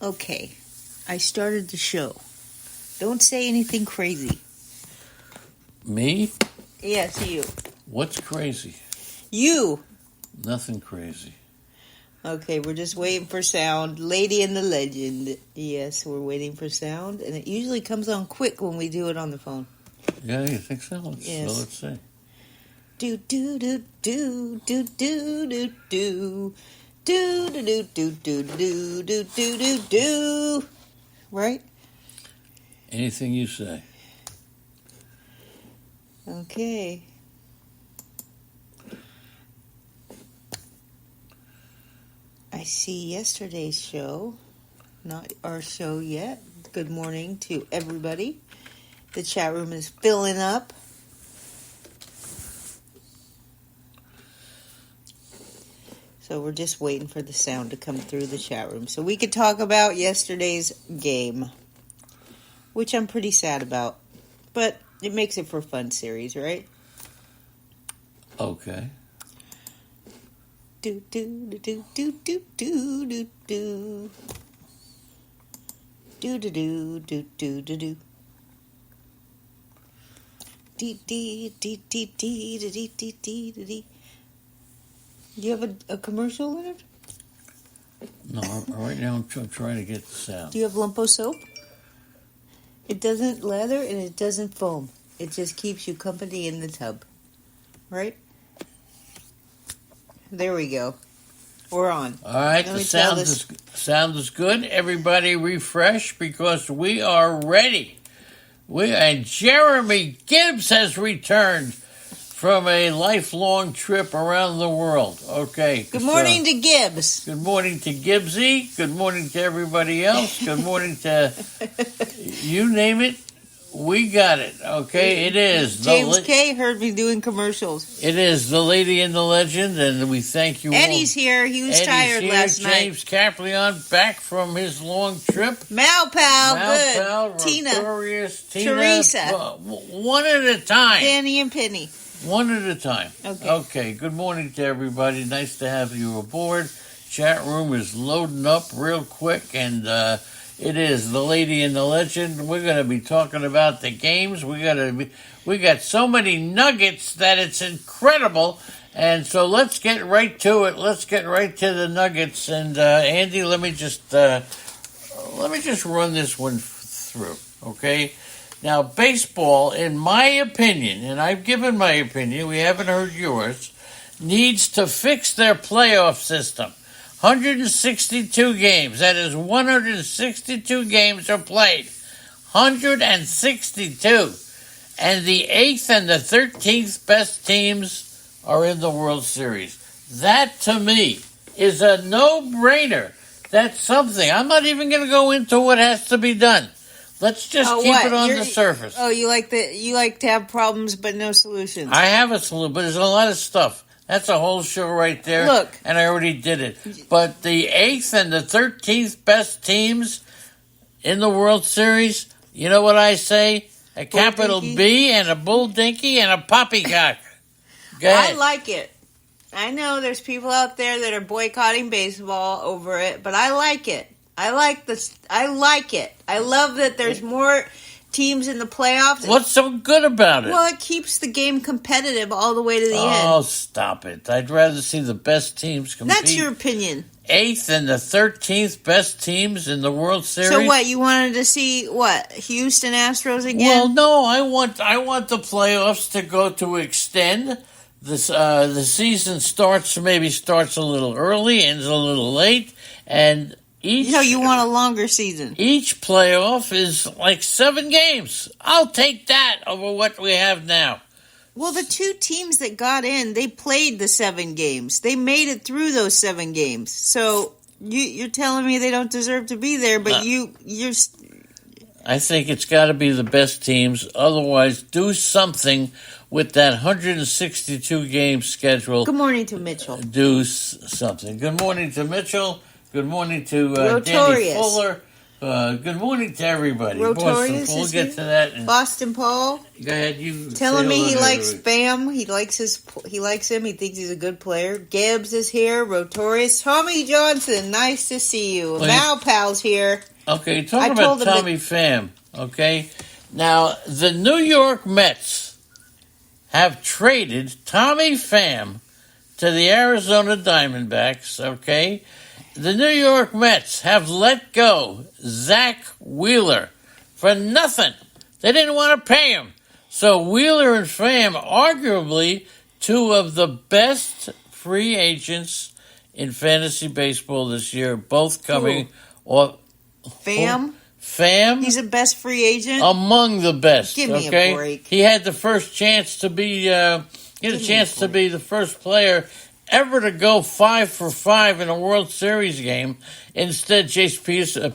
Okay, I started the show. Don't say anything crazy. Me? Yes, you. What's crazy? You. Nothing crazy. Okay, we're just waiting for sound. Lady and the Legend. Yes, we're waiting for sound, and it usually comes on quick when we do it on the phone. Yeah, you think so? Yes. So let's see. Do do do do do do do do. Do do do do do do do do do do. Right? Anything you say. Okay. I see yesterday's show, not our show yet. Good morning to everybody. The chat room is filling up. So we're just waiting for the sound to come through the chat room so we could talk about yesterday's game, which I'm pretty sad about. But it makes it for a fun series, right? Okay. Do do do do do do do do do do do do do do do. Dee dee dee dee dee dee dee dee dee. Do you have a commercial, Leonard? No, right now I'm trying to get the sound. Do you have Lumpo soap? It doesn't lather and it doesn't foam. It just keeps you company in the tub. Right? There we go. We're on. All right, the sound is good. Everybody refresh because we are ready. And Jeremy Gibbs has returned from a lifelong trip around the world. Okay. Good morning to Gibbs. Good morning to Gibbsy. Good morning to everybody else. Good morning to you name it. We got it. Okay, it is. James K. heard me doing commercials. It is the Lady and the Legend, and we thank you all. Eddie's here. He was tired last night. James Caplion back from his long trip. Malpal, good. Malpal, Tina. Tina. Teresa. One at a time. Danny and Penny. One at a time. Okay. Good morning to everybody. Nice to have you aboard. Chat room is loading up real quick, and it is the Lady and the Legend. We're going to be talking about the games. We got so many nuggets that it's incredible. And so let's get right to it. Let's get right to the nuggets. And Andy, let me just run this one through. Okay. Now, baseball, in my opinion, and I've given my opinion, we haven't heard yours, needs to fix their playoff system. 162 games. That is 162 games are played. 162. And the 8th and the 13th best teams are in the World Series. That, to me, is a no-brainer. That's something. I'm not even going to go into what has to be done. Let's just keep it on the surface. Oh, you like to have problems but no solutions. I have a solution, but there's a lot of stuff. That's a whole show right there. Look. And I already did it. But the 8th and the 13th best teams in the World Series, you know what I say? A capital B and a bulldinky and a poppycock. Go ahead. I like it. I know there's people out there that are boycotting baseball over it, but I like it. I like this. I like it. I love that there's more teams in the playoffs. What's so good about it? Well, it keeps the game competitive all the way to the end. Oh, stop it. I'd rather see the best teams compete. That's your opinion. 8th and the 13th best teams in the World Series. So what, you wanted to see, Houston Astros again? Well, no, I want the playoffs to go to extend. The season starts a little early, ends a little late, and you want a longer season. Each playoff is like 7 games. I'll take that over what we have now. Well, the 2 teams that got in, they played the 7 games. They made it through those 7 games. So you're telling me they don't deserve to be there, but you're. I think it's got to be the best teams. Otherwise, do something with that 162 game schedule. Good morning to Mitchell. Do something. Good morning to Mitchell. Good morning to Danny Fuller. Good morning to everybody. Rotorius We'll is get here. to that. And Boston Paul. go ahead. You Telling say me he hello to likes everybody. Fam. He likes him. He thinks he's a good player. Gibbs is here. Rotorius. Tommy Johnson. Nice to see you. Well, Mal Pal's here. Okay, I talk told about him Tommy Pham. Okay, now the New York Mets have traded Tommy Pham to the Arizona Diamondbacks. Okay, the New York Mets have let go Zach Wheeler for nothing. They didn't want to pay him. So Wheeler and Pham, arguably two of the best free agents in fantasy baseball this year, both coming off. Fam. Pham He's the best free agent. among the best. Give me a okay? break. He had the first chance to be. He had Give a me a chance to break. be the first player ever to go 5 for 5 in a World Series game. Instead, Jace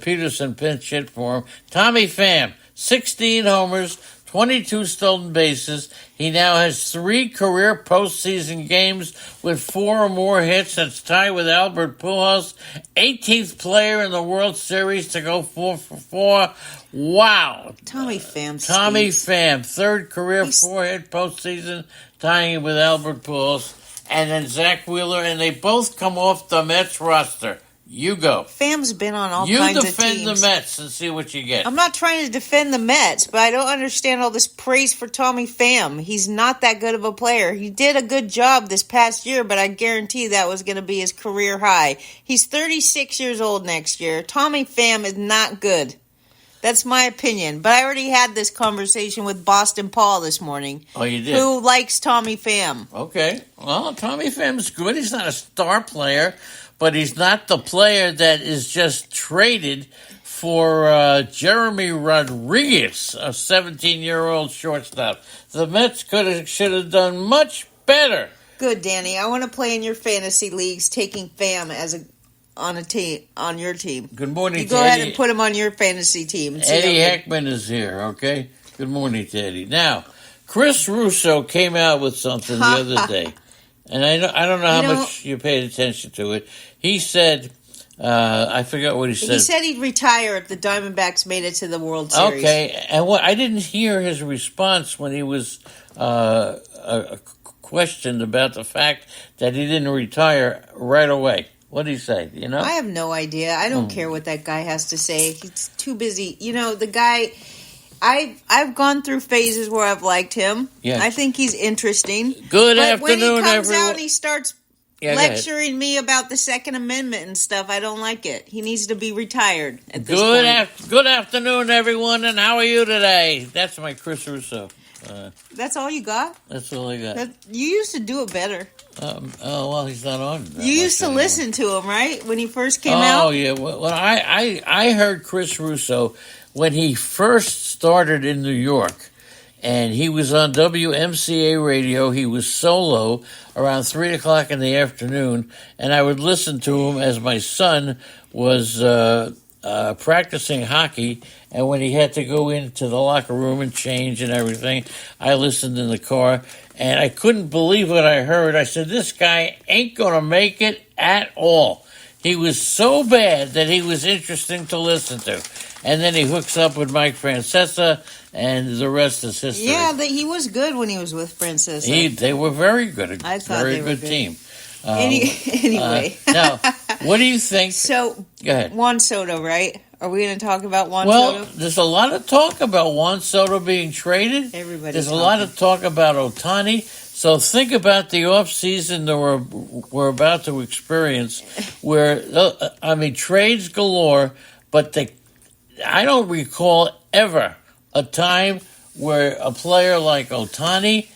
Peterson pinch hit for him. Tommy Pham, 16 homers, 22 stolen bases. He now has 3 career postseason games with 4 or more hits. That's tied with Albert Pujols, 18th player in the World Series to go 4 for 4. Wow. Tommy Pham. Tommy stinks. Pham, third career He's- 4-hit postseason, tying it with Albert Pujols. And then Zach Wheeler, and they both come off the Mets roster. You go. Fam's been on all You kinds of defend teams. the Mets and see what you get. I'm not trying to defend the Mets, but I don't understand all this praise for Tommy Pham. He's not that good of a player. He did a good job this past year, but I guarantee that was going to be his career high. He's 36 years old next year. Tommy Pham is not good. That's my opinion. But I already had this conversation with Boston Paul this morning, Oh, you did? who likes Tommy Pham. Okay. Well, Tommy Pham's good. He's not a star player, but he's not the player that is just traded for Jeremy Rodriguez, a 17-year-old shortstop. The Mets should have done much better. Good, Danny. I want to play in your fantasy leagues, taking Pham as on your team. Good morning, You go to ahead Eddie. and put him on your fantasy team. and see Eddie how good- Heckman is here, okay? Good morning to Eddie. Now, Chris Russo came out with something the other day, and I don't know how much you paid attention to it. He said, I forgot what he said. He said he'd retire if the Diamondbacks made it to the World Series. Okay, and I didn't hear his response when he was questioned about the fact that he didn't retire right away. What did he say? You know? I have no idea. I don't care what that guy has to say. He's too busy. You know, the guy. I've gone through phases where I've liked him. Yes. I think he's interesting. Good But when he afternoon, comes everyone. out and he starts Yeah, go ahead. lecturing me about the Second Amendment and stuff, I don't like it. He needs to be retired at this Good point. good afternoon, everyone, and how are you today? That's my Chris Russo. That's all you got? That's all I got. You used to do it better. Oh, well, he's not on. that You used much to anymore. listen to him, right? When he first came out? Oh, yeah. Well, I heard Chris Russo when he first started in New York, and he was on WMCA radio. He was solo around 3 o'clock in the afternoon, and I would listen to him as my son was practicing hockey, and when he had to go into the locker room and change and everything, I listened in the car, and I couldn't believe what I heard. I said, this guy ain't going to make it at all. He was so bad that he was interesting to listen to. And then he hooks up with Mike Francesa, and the rest is history. Yeah, he was good when he was with Francesa. They were very good. I thought very they were good good. team. Anyway. Now, what do you think? So, Go ahead. Juan Soto, right? Are we going to talk about Juan Well, Soto? there's a lot of talk about Juan Soto being traded. Everybody's There's a lot of talk about Ohtani. So think about the offseason that we're about to experience where, trades galore, but I don't recall ever a time where a player like Ohtani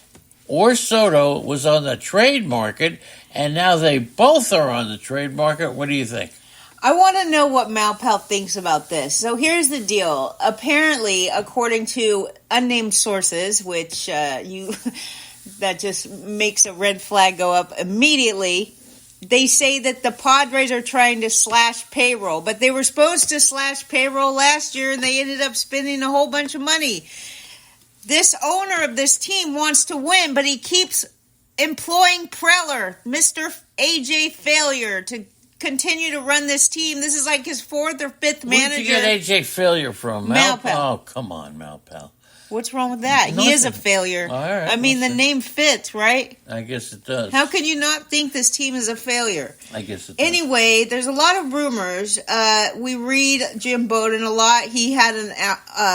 or Soto was on the trade market, and now they both are on the trade market. What do you think? I want to know what Malpal thinks about this. So here's the deal. Apparently, according to unnamed sources, which that just makes a red flag go up immediately, they say that the Padres are trying to slash payroll, but they were supposed to slash payroll last year, and they ended up spending a whole bunch of money. This owner of this team wants to win, but he keeps employing Preller, Mr. AJ Failure, to continue to run this team. This is like his fourth or fifth manager. Where'd you get AJ Failure from? Malpal. Oh, come on, Malpal. What's wrong with that? Nothing. He is a failure. All right, I mean, the name fits, right? I guess it does. How can you not think this team is a failure? I guess it does. Anyway, there's a lot of rumors. We read Jim Bowden a lot. He had an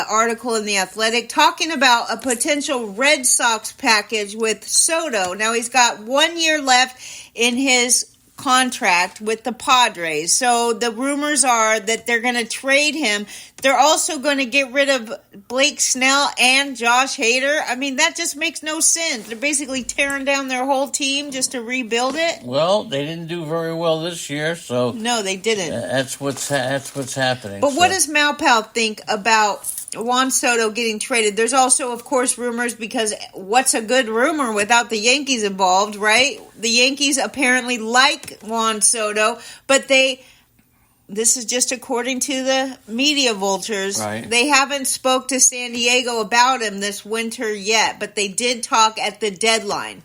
article in The Athletic talking about a potential Red Sox package with Soto. Now, he's got 1 year left in his contract with the Padres. So the rumors are that they're going to trade him. They're also going to get rid of Blake Snell and Josh Hader. I mean, that just makes no sense. They're basically tearing down their whole team just to rebuild it. Well, they didn't do very well this year, so no, they didn't. That's what's happening. But what does Malpal think about Juan Soto getting traded? There's also, of course, rumors, because what's a good rumor without the Yankees involved, right? The Yankees apparently like Juan Soto, but this is just according to the media vultures. Right. They haven't spoke to San Diego about him this winter yet, but they did talk at the deadline.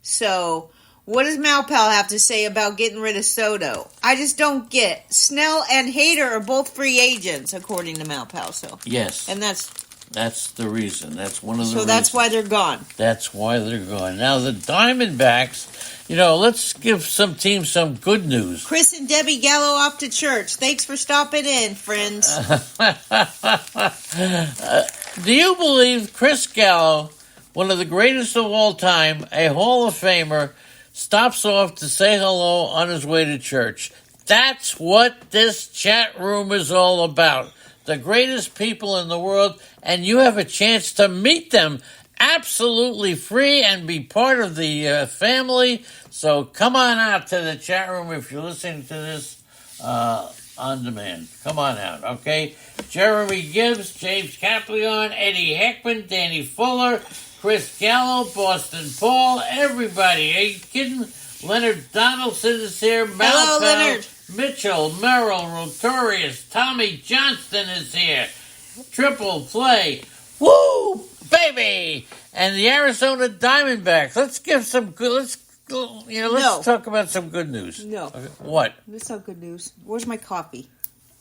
So what does Malpal have to say about getting rid of Soto? I just don't get. Snell and Hader are both free agents, according to Malpal. So yes, and that's the reason. That's one of the reasons. So that's why they're gone. That's why they're gone. Now the Diamondbacks. Let's give some teams some good news. Chris and Debbie Gallo off to church. Thanks for stopping in, friends. Do you believe Chris Gallo, one of the greatest of all time, a Hall of Famer, stops off to say hello on his way to church? That's what this chat room is all about. The greatest people in the world, and you have a chance to meet them absolutely free and be part of the family. So come on out to the chat room if you're listening to this on demand. Come on out, okay? Jeremy Gibbs, James Caplion, Eddie Heckman, Danny Fuller, Chris Gallo, Boston Paul, everybody. Are you kidding? Leonard Donaldson is here. Hello, Leonard. Mitchell, Merrill, Rotorius, Tommy Johnston is here. Triple play. Woo, baby! And the Arizona Diamondbacks. Let's give some good. Let's talk about some good news. No. Okay. What? That's not good news. Where's my coffee?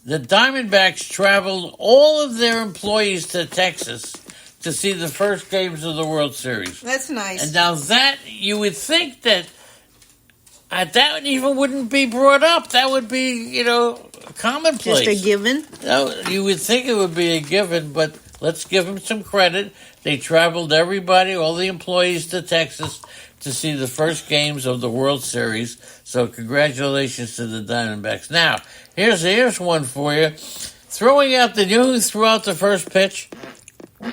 The Diamondbacks traveled all of their employees to Texas to see the first games of the World Series. That's nice. And now that you would think that even wouldn't be brought up. That would be, commonplace. Just a given? No, you would think it would be a given, but let's give them some credit. They traveled all the employees to Texas to see the first games of the World Series. So congratulations to the Diamondbacks. Now, here's one for you. Do you know who threw out the first pitch? Do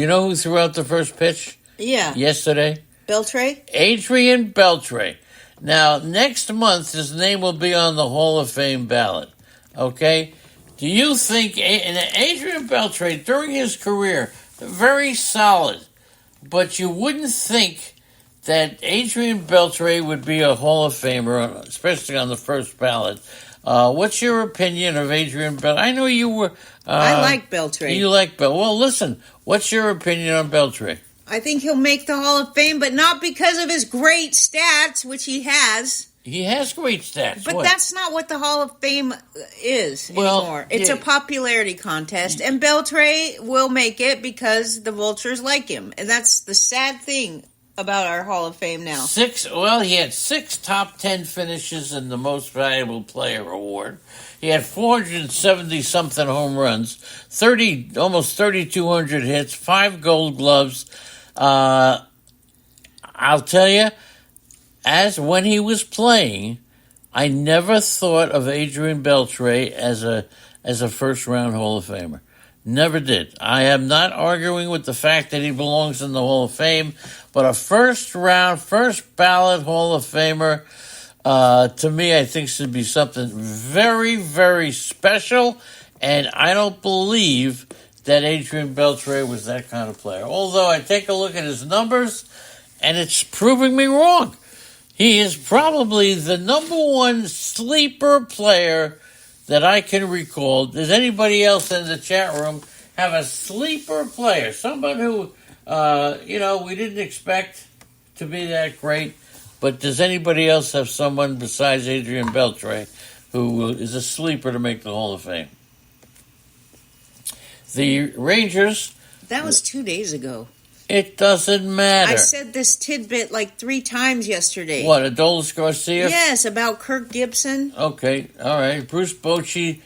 you know who threw out the first pitch? Yeah. Yesterday? Beltre? Adrian Beltre. Now, next month, his name will be on the Hall of Fame ballot. Okay? Do you think Adrian Beltre, during his career, very solid, but you wouldn't think that Adrian Beltre would be a Hall of Famer, especially on the first ballot. What's your opinion of Adrian Beltre? I know you were... I like Beltre. You like Beltre. Well, listen, what's your opinion on Beltre? I think he'll make the Hall of Fame, but not because of his great stats, which he has. He has great stats. But that's not what the Hall of Fame is anymore. It's a popularity contest, and Beltre will make it because the Vultures like him. And that's the sad thing about our Hall of Fame now. He had 6 top 10 finishes in the Most Valuable Player award. He had 470-something home runs, almost 3,200 hits, 5 Gold Gloves. I'll tell you, when he was playing, I never thought of Adrian Beltre as a first-round Hall of Famer. Never did. I am not arguing with the fact that he belongs in the Hall of Fame, but a first-round, first-ballot Hall of Famer, to me, I think should be something very, very special, and I don't believe that Adrian Beltre was that kind of player. Although I take a look at his numbers, and it's proving me wrong. He is probably the number one sleeper player that I can recall. Does anybody else in the chat room have a sleeper player? Someone who, we didn't expect to be that great, But does anybody else have someone besides Adrian Beltre who is a sleeper to make the Hall of Fame? The Rangers. That was 2 days ago. It doesn't matter. I said this tidbit like 3 times yesterday. What, Adolis Garcia? Yes, about Kirk Gibson. Okay, all right. Bruce Bochy.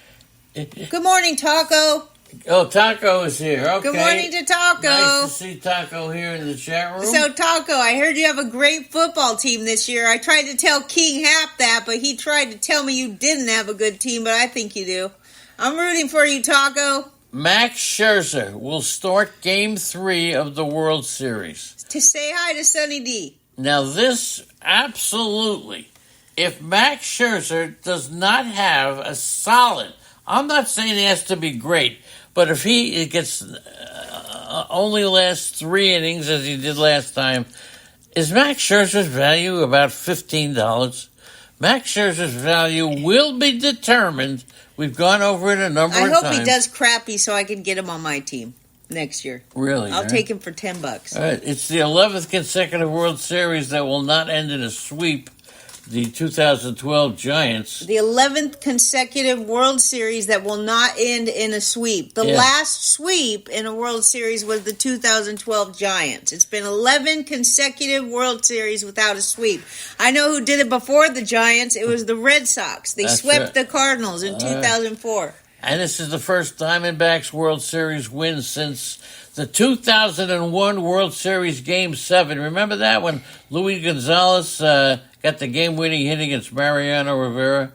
Good morning, Taco. Oh, Taco is here. Okay. Good morning to Taco. Nice to see Taco here in the chat room. So, Taco, I heard you have a great football team this year. I tried to tell King Hap that, but he tried to tell me you didn't have a good team, but I think you do. I'm rooting for you, Taco. Max Scherzer will start Game 3 of the World Series. To say hi to Sonny D. Now, this, absolutely, if Max Scherzer does not have a solid, I'm not saying he has to be great, but if he gets only last 3 innings as he did last time, is Max Scherzer's value about $15? Max Scherzer's value will be determined. We've gone over it a number of times. I hope he does crappy so I can get him on my team next year. Really? I'll take him for $10. All right. It's the 11th consecutive World Series that will not end in a sweep. The 2012 Giants. The 11th consecutive World Series that will not end in a sweep. The last sweep in a World Series was the 2012 Giants. It's been 11 consecutive World Series without a sweep. I know who did it before the Giants. It was the Red Sox. They swept the Cardinals in 2004. And this is the first Diamondbacks World Series win since the 2001 World Series Game 7. Remember that when Luis Gonzalez got the game-winning hit against Mariano Rivera?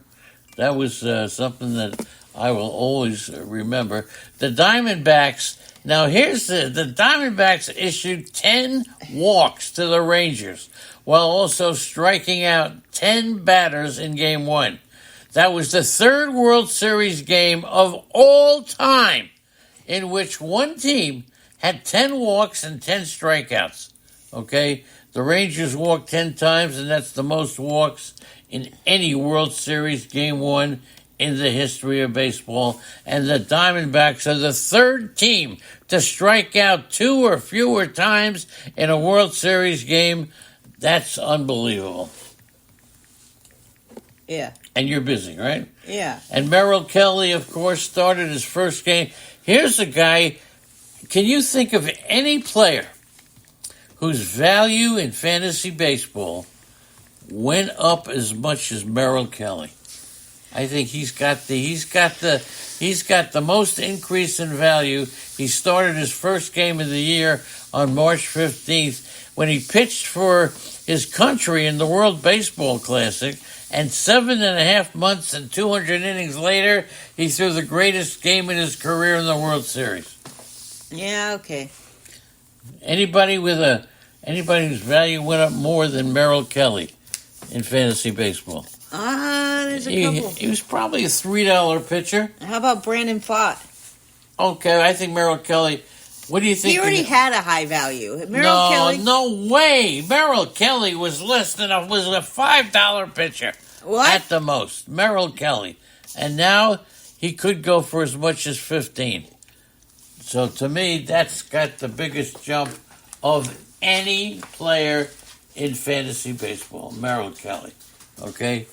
That was something that I will always remember. The Diamondbacks, now here's the Diamondbacks issued 10 walks to the Rangers while also striking out 10 batters in Game 1. That was the third World Series game of all time in which one team had 10 walks and 10 strikeouts. Okay? The Rangers walked 10 times, and that's the most walks in any World Series Game 1 in the history of baseball. And the Diamondbacks are the third team to strike out 2 or fewer times in a World Series game. That's unbelievable. Yeah. And you're busy, right? Yeah. And Merrill Kelly, of course, started his first game. Here's a guy, can you think of any player whose value in fantasy baseball went up as much as Merrill Kelly? I think he's got the most increase in value. He started his first game of the year on March 15th when he pitched for his country in the World Baseball Classic. And 7.5 months and 200 innings later, he threw the greatest game in his career in the World Series. Yeah, okay. Anybody whose value went up more than Merrill Kelly in fantasy baseball? There's a couple. He was probably a $3 pitcher. How about Brandon Pfaadt? Okay, I think Merrill Kelly. What do you think? He already had a high value. Kelly. No way. Merrill Kelly was was a $5 pitcher. What? At the most. Merrill Kelly. And now he could go for as much as 15. So to me, that's got the biggest jump of any player in fantasy baseball. Merrill Kelly. Okay?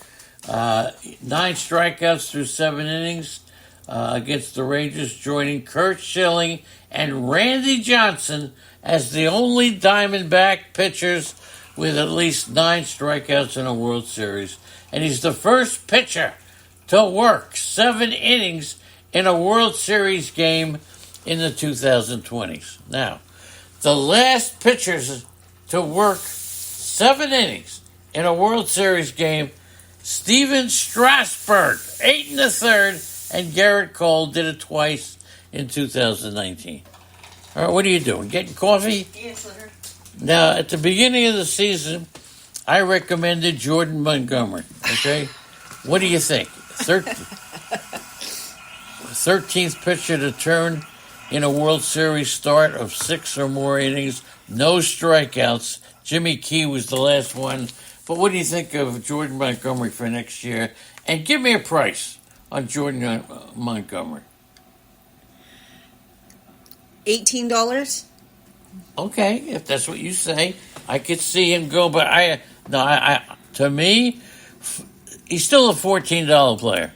9 strikeouts through 7 innings against the Rangers, joining Curt Schilling and Randy Johnson as the only Diamondback pitchers with at least 9 strikeouts in a World Series. And he's the first pitcher to work 7 innings in a World Series game in the 2020s. Now, the last pitchers to work 7 innings in a World Series game, Steven Strasburg, 8 1/3, and Garrett Cole did it twice in 2019. All right, what are you doing? Getting coffee? Yes, sir. Now, at the beginning of the season, I recommended Jordan Montgomery. Okay? What do you think? 13th pitcher to turn in a World Series start of 6 or more innings, no strikeouts. Jimmy Key was the last one. But what do you think of Jordan Montgomery for next year? And give me a price on Jordan Montgomery. $18? Okay, if that's what you say. I could see him go, but No, to me, he's still a $14 player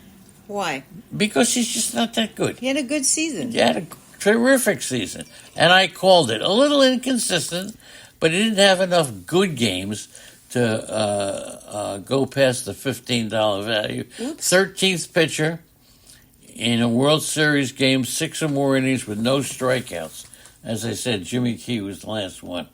Why? because he's just not that good. He had a good season. He had a terrific season, and I called it a little inconsistent, but he didn't have enough good games to go past the $15 value. Oops. 13th pitcher in a World Series game, 6 or more innings with no strikeouts. As I said, Jimmy Key was the last one.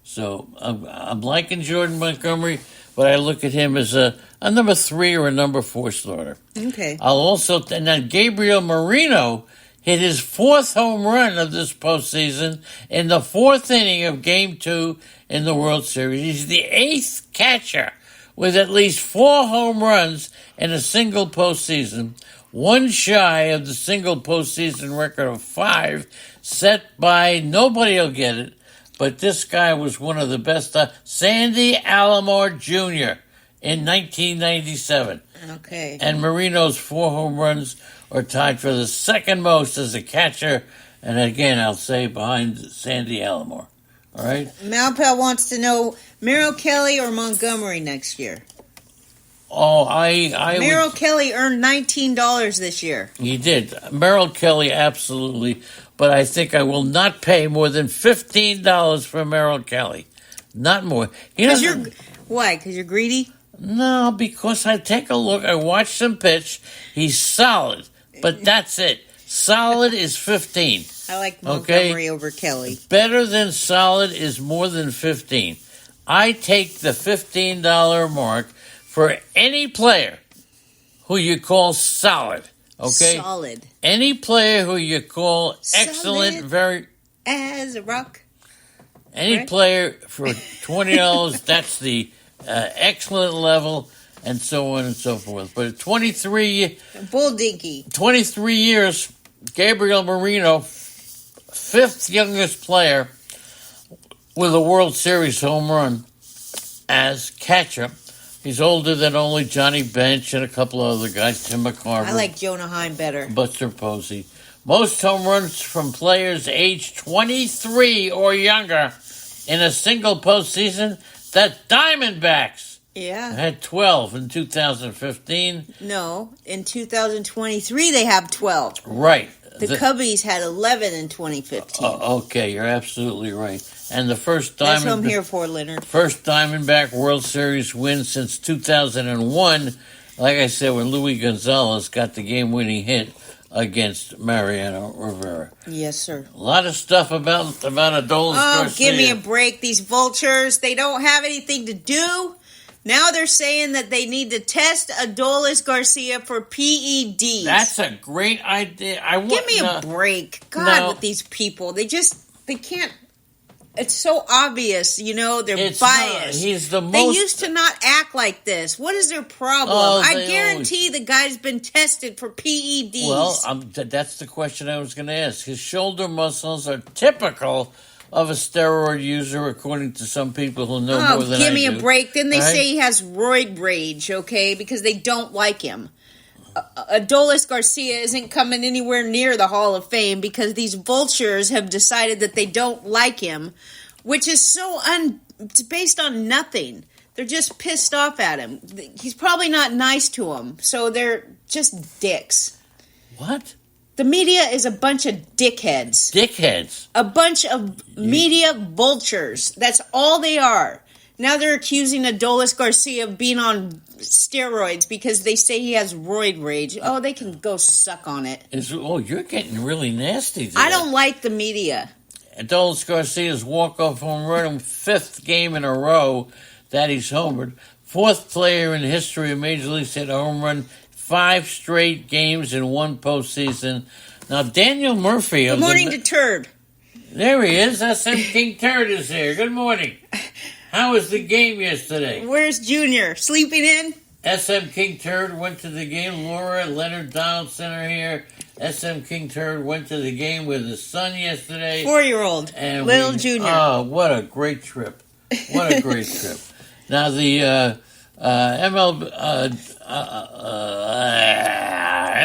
So I'm liking Jordan Montgomery, but I look at him as a number 3 or a number 4 starter. Okay. I'll also, and then Gabriel Marino hit his 4th home run of this postseason in the 4th inning of Game 2 in the World Series. He's the 8th catcher with at least 4 home runs in a single postseason, one shy of the single postseason record of 5 set by, nobody will get it, but this guy was one of the best, Sandy Alomar Jr. in 1997. Okay. And Marino's 4 home runs are tied for the second most as a catcher, and again, I'll say behind Sandy Alomar. All right? Malpal wants to know Merrill Kelly or Montgomery next year. Oh, I Merrill would, Kelly earned $19 this year. he did. Merrill Kelly, absolutely. But I think I will not pay more than $15 for Merrill Kelly. Not more. He doesn't. Why? Because you're greedy? No, because I take a look, I watch him pitch. He's solid, but that's it. Solid is 15. I like Montgomery over Kelly. Better than solid is more than 15. I take the $15 mark for any player who you call solid. Okay? Solid. Any player who you call excellent, Solid very... as a rock. Any Right? player for $20, that's the excellent level, and so on and so forth. But at 23 years, Gabriel Marino, 5th youngest player with a World Series home run as catcher. He's older than only Johnny Bench and a couple of other guys, Tim McCarver. I like Jonah Heim better. Buster Posey. Most home runs from players aged 23 or younger in a single postseason. The Diamondbacks had 12 in 2015. No, in 2023 they have 12. Right. The Cubbies had 11 in 2015. Okay, you're absolutely right. And the first That's what I'm here for, Leonard. First Diamondback World Series win since 2001. Like I said, when Luis Gonzalez got the game-winning hit against Mariano Rivera. Yes, sir. A lot of stuff about Adolis Garcia. Give me a break. These vultures, they don't have anything to do. Now they're saying that they need to test Adolis Garcia for PEDs. That's a great idea. Give me a break. God, with these people. They can't. It's so obvious, they're biased. He's the most... They used to not act like this. What is their problem? I guarantee the guy's been tested for PEDs. Well, that's the question I was going to ask. His shoulder muscles are typical of a steroid user, according to some people who know more than I do. Give me a break. Then they say he has roid rage, okay, because they don't like him. Adolis Garcia isn't coming anywhere near the Hall of Fame because these vultures have decided that they don't like him, which is it's based on nothing. They're just pissed off at him. He's probably not nice to them, so they're just dicks. What? The media is a bunch of dickheads. Dickheads? A bunch of media vultures. That's all they are. Now they're accusing Adolis Garcia of being on steroids because they say he has roid rage. Oh, they can go suck on it. You're getting really nasty today. I don't like the media. Adolis Garcia's walk-off home run, 5th game in a row that he's homered. 4th player in history of Major League hit a home run 5 straight games in one postseason. Now, Daniel Murphy... Good morning to Turd. There he is. SM King Turd is here. Good morning. How was the game yesterday? Where's Junior? Sleeping in? SM King Turd went to the game. Laura, Leonard Donaldson are here. SM King Turd went to the game with his son yesterday. 4-year-old. Little Junior. Oh, what a great trip. What a great trip. Now, the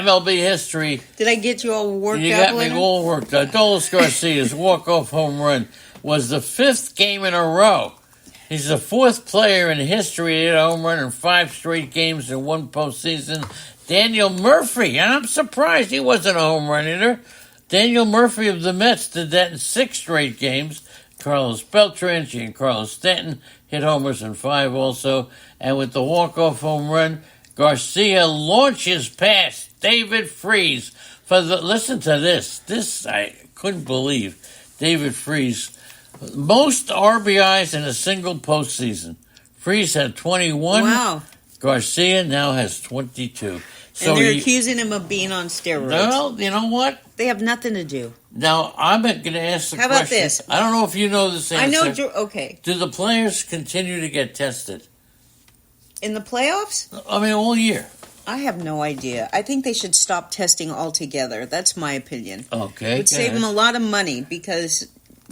MLB history. Did I get you all worked up? You got me all worked up. Adolis Garcia's walk-off home run was the 5th game in a row He's the fourth player in history to hit a home run in 5 straight games in one postseason. Daniel Murphy, and I'm surprised he wasn't a home run hitter. Daniel Murphy of the Mets did that in 6 straight games. Carlos Beltran and Carlos Stanton hit homers in 5 also. And with the walk-off home run, Garcia launches past David Freese for the. Listen to this. This I couldn't believe. David Freese. Most RBIs in a single postseason. Freese had 21. Wow. Garcia now has 22. So and they're accusing him of being on steroids. Well, you know what? They have nothing to do. Now, I'm going to ask the question. How about this? I don't know if you know this answer. I know. Okay. Do the players continue to get tested? In the playoffs? I mean, all year. I have no idea. I think they should stop testing altogether. That's my opinion. Okay. It would save them a lot of money because,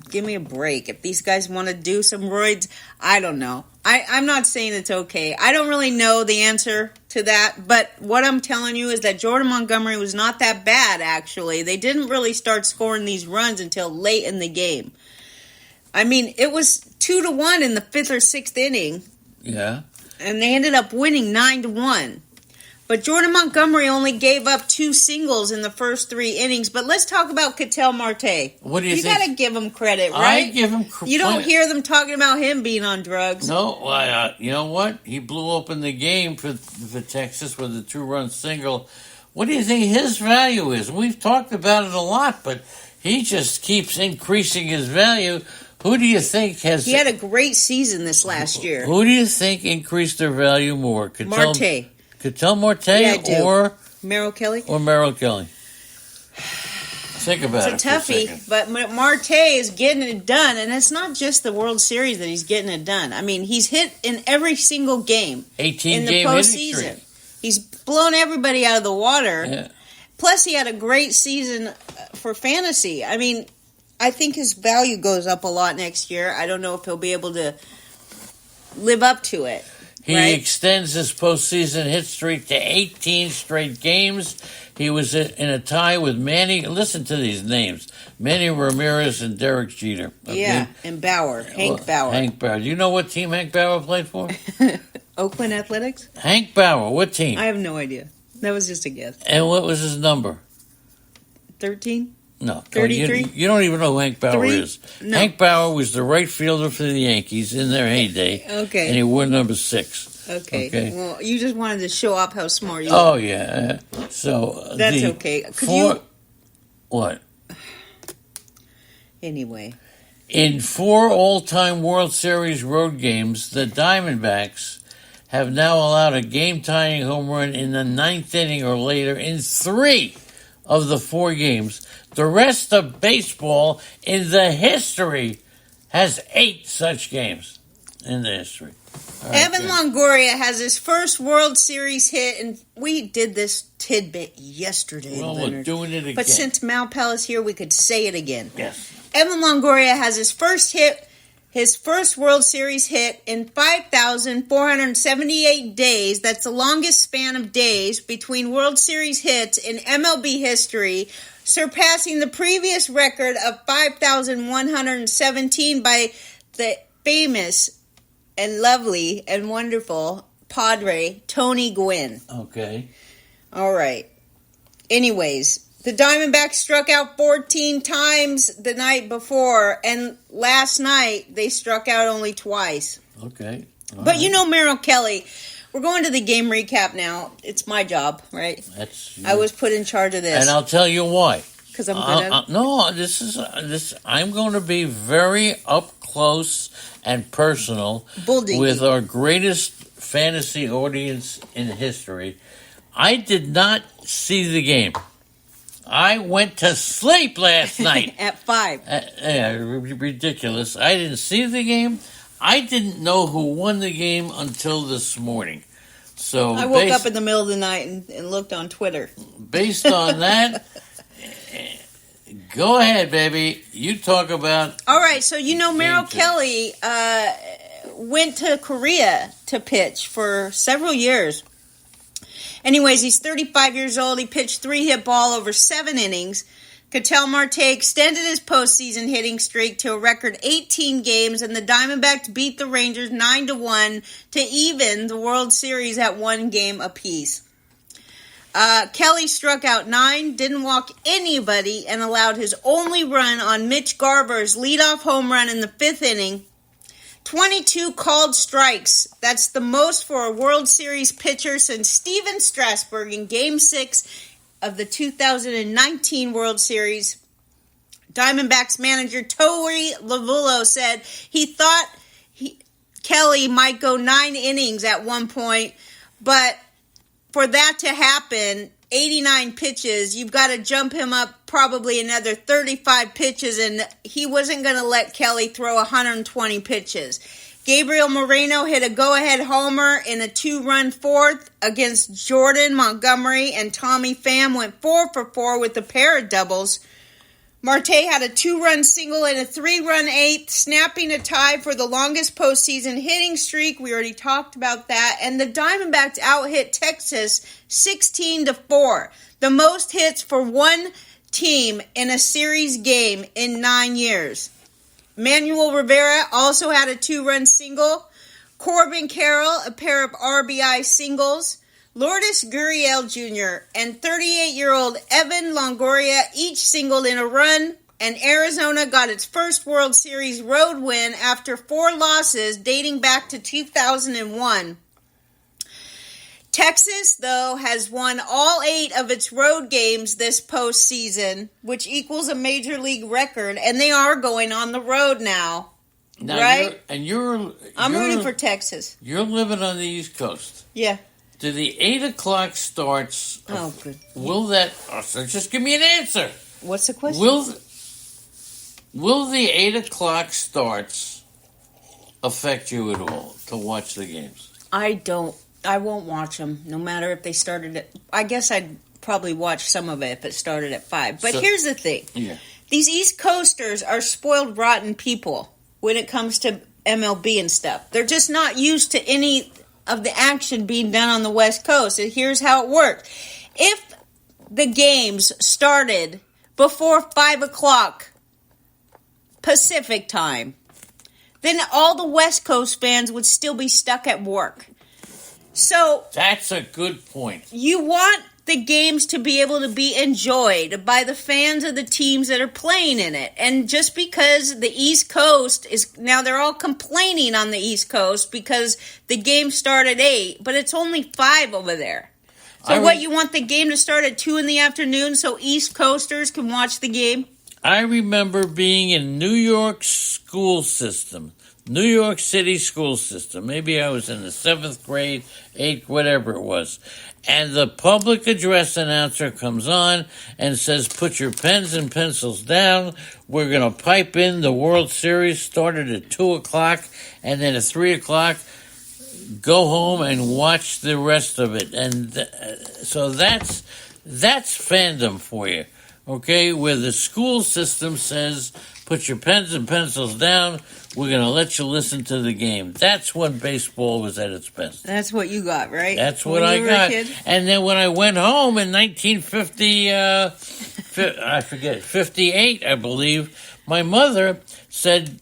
give me a break. If these guys want to do some roids, I don't know. I'm not saying it's okay. I don't really know the answer to that, but what I'm telling you is that Jordan Montgomery was not that bad, actually. They didn't really start scoring these runs until late in the game. I mean, it was 2-1 in the 5th or 6th inning. Yeah. And they ended up winning 9-1. But Jordan Montgomery only gave up 2 singles in the first 3 innings. But let's talk about Ketel Marte. What do you think? You got to give him credit, right? I give him credit. You don't hear them talking about him being on drugs. No, you know what? He blew open the game for Texas with a 2-run single. What do you think his value is? We've talked about it a lot, but he just keeps increasing his value. Who do you think has... He had a great season this last year. Who do you think increased their value more? Marte. Ketel Marte or Merrill Kelly? Or Merrill Kelly. Think about it. It's a toughie, but Marte is getting it done, and it's not just the World Series that he's getting it done. I mean, he's hit in every single game 18 in the game postseason. He's blown everybody out of the water. Yeah. Plus, he had a great season for fantasy. I mean, I think his value goes up a lot next year. I don't know if he'll be able to live up to it. He extends his postseason hit streak to 18 straight games. He was in a tie with Manny. Listen to these names: Manny Ramirez and Derek Jeter. Okay? Yeah, and Bauer, Hank Bauer. Hank Bauer. Do you know what team Hank Bauer played for? Oakland Athletics. Hank Bauer. What team? I have no idea. That was just a guess. And what was his number? 13. No, 33. You don't even know who Hank Bauer is. No. Hank Bauer was the right fielder for the Yankees in their heyday. Okay. And he wore number 6. Okay. Well, you just wanted to show off how smart you are. Oh, yeah. So that's okay. Could you? What? Anyway. In 4 all-time World Series road games, the Diamondbacks have now allowed a game-tying home run in the 9th inning or later in 3 of the 4 games. The rest of baseball in the history has 8 such games in the history. Evan Longoria has his first World Series hit, and we did this tidbit yesterday, Well, Leonard. we're doing it again. But since Malpal is here, we could say it again. Yes. Evan Longoria has his first World Series hit in 5,478 days. That's the longest span of days between World Series hits in MLB history, surpassing the previous record of 5,117 by the famous and lovely and wonderful Padre Tony Gwynn. Okay. All right. Anyways, the Diamondbacks struck out 14 times the night before, and last night they struck out only twice. Okay. All right. You know Merrill Kelly. We're going to the game recap now. It's my job, right? I was put in charge of this. And I'll tell you why. Because I'm good at it? No, I'm going to be very up close and personal bulldinky with our greatest fantasy audience in history. I did not see the game. I went to sleep last night. At 5. Yeah, ridiculous. I didn't see the game. I didn't know who won the game until this morning. So I woke up in the middle of the night and looked on Twitter. Based on that, go ahead, baby. You talk about... All right, so you know Merrill Kelly went to Korea to pitch for several years. Anyways, he's 35 years old. He pitched 3-hit ball over 7 innings. Ketel Marte extended his postseason hitting streak to a record 18 games, and the Diamondbacks beat the Rangers 9-1 to even the World Series at 1 game apiece. Kelly struck out 9, didn't walk anybody, and allowed his only run on Mitch Garver's leadoff home run in the 5th inning. 22 called strikes. That's the most for a World Series pitcher since Steven Strasburg in Game 6 of the 2019 World Series. Diamondbacks manager Torey Lovullo said he thought Kelly might go 9 innings at one point, but for that to happen, 89 pitches, you've got to jump him up probably another 35 pitches, and he wasn't going to let Kelly throw 120 pitches. Gabriel Moreno hit a go-ahead homer in a 2-run fourth against Jordan Montgomery, and Tommy Pham went 4 for 4 with a pair of doubles. Marte had a 2-run single and a 3-run eighth, snapping a tie for the longest postseason hitting streak. We already talked about that. And the Diamondbacks out-hit Texas 16-4, the most hits for one team in a series game in 9 years. Manuel Rivera also had a 2-run single. Corbin Carroll, a pair of RBI singles. Lourdes Gurriel Jr. and 38-year-old Evan Longoria each singled in a run, and Arizona got its first World Series road win after 4 losses dating back to 2001. Texas, though, has won all 8 of its road games this postseason, which equals a major league record, and they are going on the road now. Right? I'm rooting for Texas. You're living on the East Coast. Yeah. Do the 8 o'clock starts? Oh, good. Will that? So just give me an answer. What's the question? Will the 8 o'clock starts affect you at all to watch the games? I won't watch them, no matter if they started at... I guess I'd probably watch some of it if it started at 5. But here's the thing. Yeah. These East Coasters are spoiled, rotten people when it comes to MLB and stuff. They're just not used to any of the action being done on the West Coast. And here's how it worked. If the games started before 5 o'clock Pacific time, then all the West Coast fans would still be stuck at work. So that's a good point. You want the games to be able to be enjoyed by the fans of the teams that are playing in it. And just because the East Coast is... Now, they're all complaining on the East Coast because the game started at 8, but it's only 5 over there. So you want the game to start at 2 in the afternoon so East Coasters can watch the game? I remember being in New York school system. New York City school system. Maybe I was in the 7th grade, 8th, whatever it was. And the public address announcer comes on and says, put your pens and pencils down. We're going to pipe in the World Series started at 2 o'clock. And then at 3 o'clock, go home and watch the rest of it. And so that's fandom for you. Okay, where the school system says, put your pens and pencils down, we're going to let you listen to the game. That's when baseball was at its best. That's what you got, right? That's what I got. And then when I went home in 1950, 58, I believe, my mother said,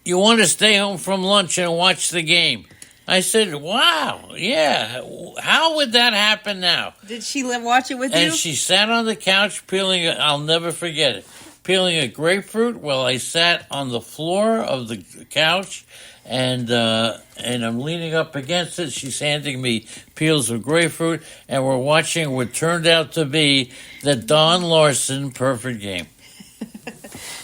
you want to stay home from lunch and watch the game? I said, wow, yeah. How would that happen now? Did she watch it with you? And she sat on the couch peeling, I'll never forget it, peeling a grapefruit while I sat on the floor of the couch and I'm leaning up against it. She's handing me peels of grapefruit, and we're watching what turned out to be the Don Larson perfect game.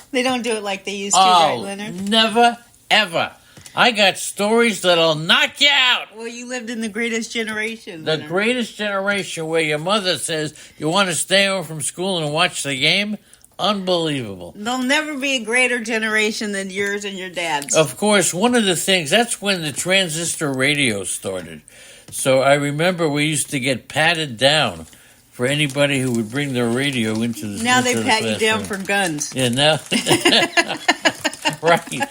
They don't do it like they used to, right, Leonard? Never, ever. I got stories that'll knock you out. Well, you lived in the greatest generation. The greatest generation where your mother says, you want to stay home from school and watch the game? Unbelievable. There'll never be a greater generation than yours and your dad's. Of course, one of the things, that's when the transistor radio started. So I remember we used to get patted down for anybody who would bring their radio into the Now they the pat classroom. you down for guns. Yeah, now. Right.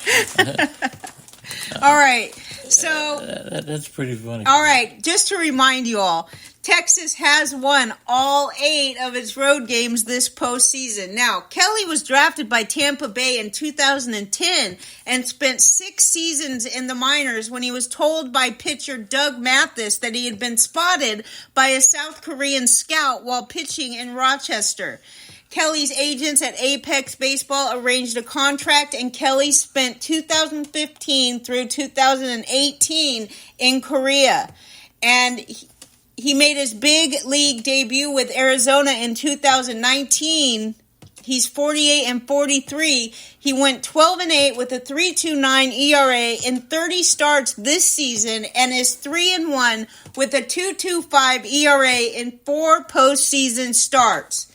All right. So that's pretty funny. All right, just to remind you all, Texas has won all 8 of its road games this postseason. Now, Kelly was drafted by Tampa Bay in 2010 and spent 6 seasons in the minors when he was told by pitcher Doug Mathis that he had been spotted by a South Korean scout while pitching in Rochester. Kelly's agents at Apex Baseball arranged a contract, and Kelly spent 2015 through 2018 in Korea. And he made his big league debut with Arizona in 2019. He's 48-43. He went 12-8 with a 3.29 ERA in 30 starts this season and is 3-1 with a 2.25 ERA in 4 postseason starts.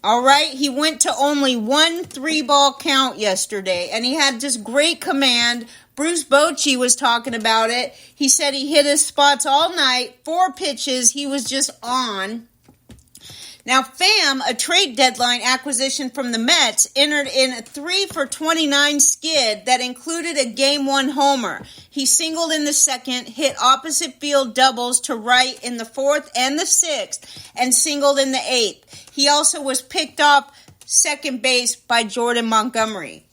All right, he went to only 1 3-ball count yesterday, and he had just great command. Bruce Bochy was talking about it. He said he hit his spots all night, 4 pitches, he was just on. Now, Pham, a trade deadline acquisition from the Mets, entered in a 3-for-29 skid that included a Game 1 homer. He singled in the second, hit opposite field doubles to right in the 4th and the 6th, and singled in the 8th. He also was picked off second base by Jordan Montgomery.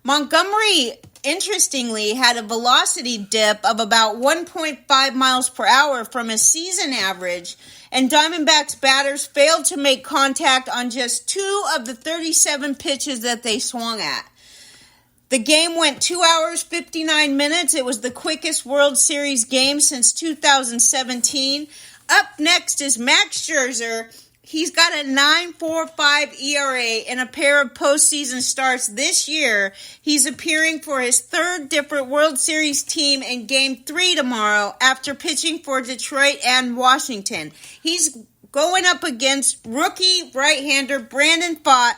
Montgomery, interestingly, had a velocity dip of about 1.5 miles per hour from his season average, and Diamondbacks batters failed to make contact on just 2 of the 37 pitches that they swung at. The game went 2 hours, 59 minutes. It was the quickest World Series game since 2017. Up next is Max Scherzer. He's got a 9.45 ERA in a pair of postseason starts this year. He's appearing for his 3rd different World Series team in Game 3 tomorrow after pitching for Detroit and Washington. He's going up against rookie right-hander Brandon Pfaadt,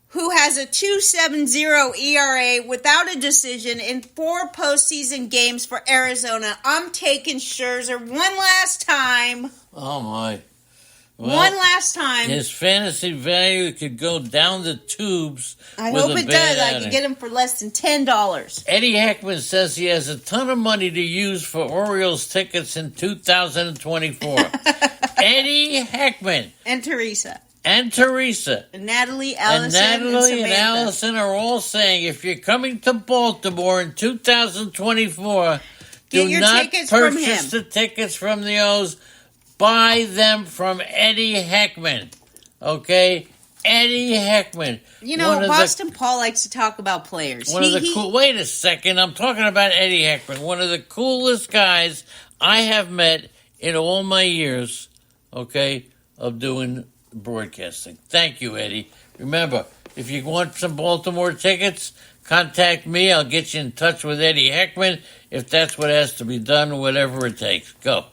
who has a 2.70 ERA without a decision in 4 postseason games for Arizona. I'm taking Scherzer one last time. Oh, my. Well, one last time. His fantasy value could go down the tubes. I hope it does. I can get him for less than $10. Eddie Heckman says he has a ton of money to use for Orioles tickets in 2024. Eddie Heckman. And Teresa. And Teresa. And Natalie, Allison, and Allison are all saying, if you're coming to Baltimore in 2024, do not purchase the tickets from the O's. Buy them from Eddie Heckman. Okay? Eddie Heckman. You know, Boston Paul likes to talk about players. Wait a second. I'm talking about Eddie Heckman. One of the coolest guys I have met in all my years, okay, of doing broadcasting. Thank you, Eddie. Remember, if you want some Baltimore tickets, contact me. I'll get you in touch with Eddie Heckman if that's what has to be done, whatever it takes. Go.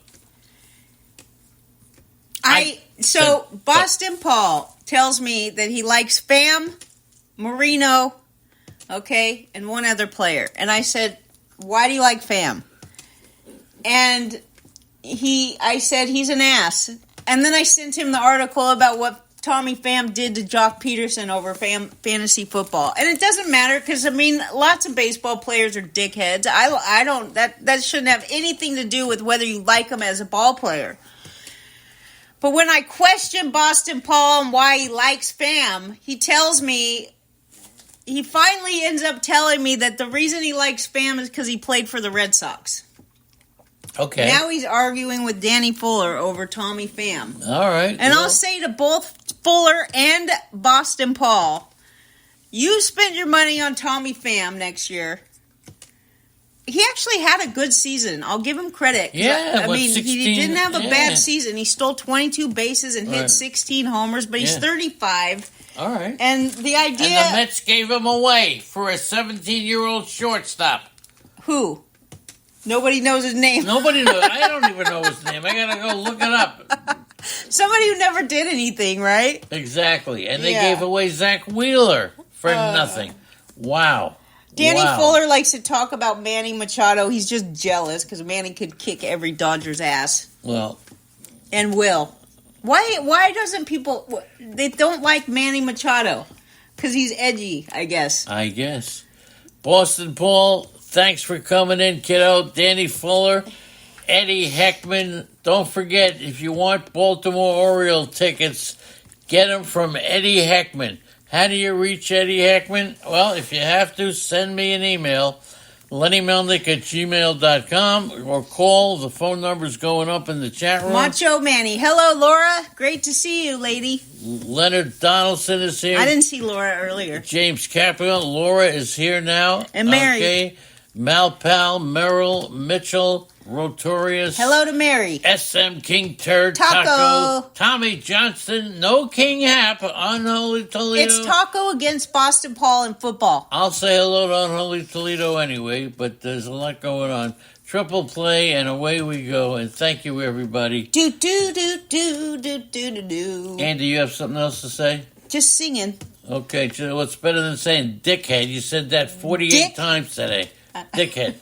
Boston Paul tells me that he likes Pham, Marino, okay, and one other player. And I said, why do you like Pham? And I said he's an ass. And then I sent him the article about what Tommy Pham did to Jock Peterson over fantasy football. And it doesn't matter because, I mean, lots of baseball players are dickheads. That shouldn't have anything to do with whether you like him as a ball player. But when I question Boston Paul and why he likes Pham, he finally ends up telling me that the reason he likes Pham is because he played for the Red Sox. Okay. Now he's arguing with Danny Fuller over Tommy Pham. All right. And I'll say to both Fuller and Boston Paul, you spend your money on Tommy Pham next year. He actually had a good season. I'll give him credit. Yeah, he didn't have a bad season. He stole 22 bases and hit 16 homers, but he's 35. All right. And the idea... And the Mets gave him away for a 17-year-old shortstop. Who? Nobody knows his name. Nobody knows. I don't even know his name. I got to go look it up. Somebody who never did anything, right? Exactly. And they gave away Zach Wheeler for nothing. Wow. Danny Fuller likes to talk about Manny Machado. He's just jealous because Manny could kick every Dodger's ass. Well. And will. Why doesn't people... They don't like Manny Machado? Because he's edgy, I guess. Boston Paul, thanks for coming in, kiddo. Danny Fuller, Eddie Heckman. Don't forget, if you want Baltimore Oriole tickets, get them from Eddie Heckman. How do you reach Eddie Heckman? Well, if you have to, send me an email, lennymelnick@gmail.com, or call. The phone number's going up in the chat room. Macho Manny. Hello, Laura. Great to see you, lady. Leonard Donaldson is here. I didn't see Laura earlier. James Capital. Laura is here now. And Mary. Okay. Malpal, Merrill, Mitchell, Rotorius. Hello to Mary. SM King Turd, Taco. Tommy Johnston, no King Hap, Unholy Toledo. It's Taco against Boston Paul in football. I'll say hello to Unholy Toledo anyway, but there's a lot going on. Triple play, and away we go. And thank you, everybody. Do, do, do, do, do, do, do, do. Andy, you have something else to say? Just singing. Okay, so what's better than saying dickhead? You said that 48 times today. Dickhead.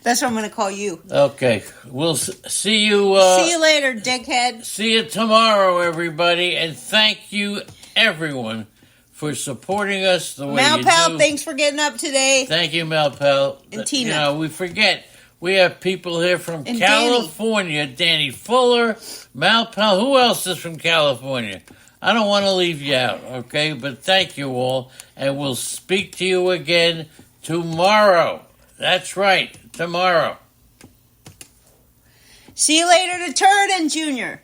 That's what I'm going to call you. Okay, we'll see you. See you later, dickhead. See you tomorrow, everybody, and thank you, everyone, for supporting us the way you do. Malpal, thanks for getting up today. Thank you, Malpal. And Tina. You know, we forget. We have people here from And California. Danny Fuller, Malpal. Who else is from California? I don't want to leave you out, okay? But thank you all, and we'll speak to you again tomorrow. That's right, tomorrow. See you later to Turd and Junior.